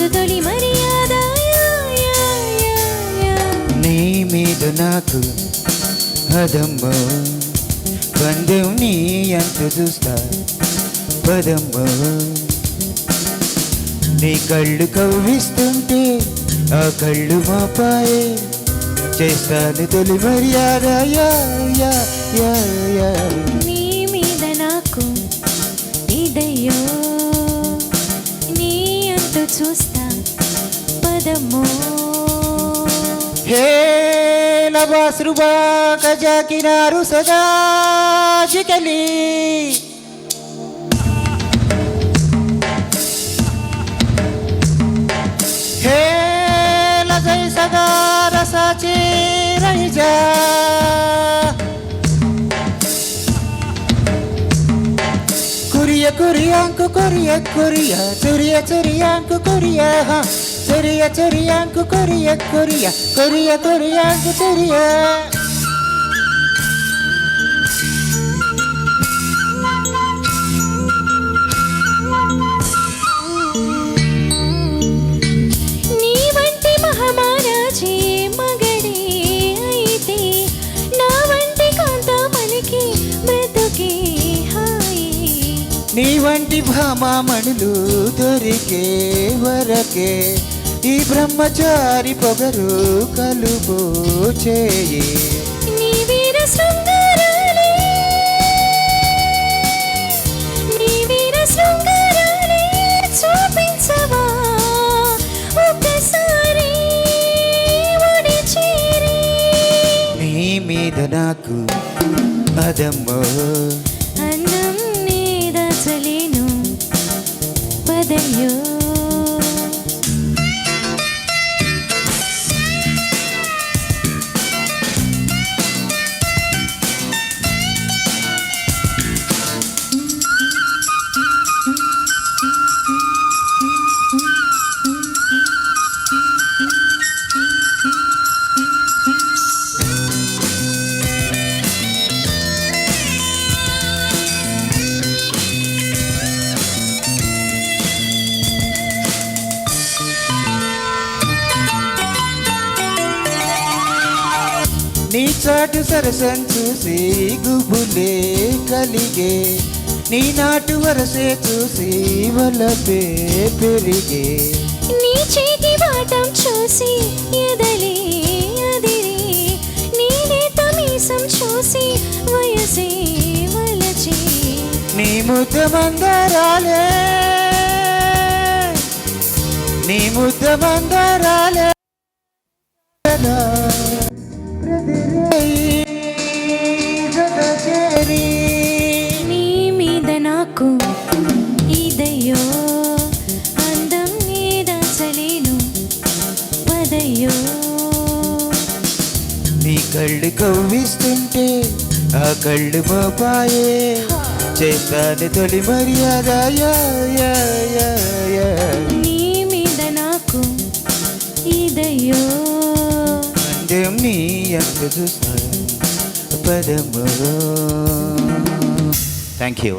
నీదు తొలి మర్యాద నీ మీద నాకు అదమ్మో పందెం నీ అంత చూస్తా పదమ్మో నీ కళ్ళు కవ్విస్తుంటే ఆ కళ్ళు మాపాయే చేస్తాను తొలి మర్యాద నీ మీద నాకు ఇదయ్యో నీ అంటూ చూస్తా పదమ్మో హే లబాస్రుబా కజా కినారు సదా చికలి हे लजै सगा रसाची रही जा कुरिया कुरियांकु कुरिया कुरिया चुरिया चुरियांकु कुरिया हाँ चुरिया चुरियांकु कुरिया कुरिया कुरिया कुरियांकु चुरिया నీ వంటి భామామణులు దొరికే వరకే ఈ బ్రహ్మచారి పొగరు కలుబో చేయి నీ వీర శృంగారాలే చూపించవా ఒక్కసారి ఒడి చేరి నీ మీద నాకు అదమ్మో అందం చలేను పదయ్యో నీ చాటు సరసం చూసి గుబులే కలిగే నీ నాటు వరసే చూసి వలపే పెరిగే నీ చేతి వాటం చూసి ఎదలే అదిరే నీ లేత మీసం చూసి వయసే వలచే నీ ముద్ద మందరాలే నీ ముద్ద మందరాలే నీ మీద నాకు ఇదయ్యో అందం మీద చలేను పదయ్యో నీ కళ్ళు కవ్విస్తుంటే ఆ కళ్ళు మాపాయే చేస్తాను తొలి మర్యాద నీ మీద నాకు ఇదయ్యో పందెం నీ అంత చూస్తా పదమ్మో థ్యాంక్ యూ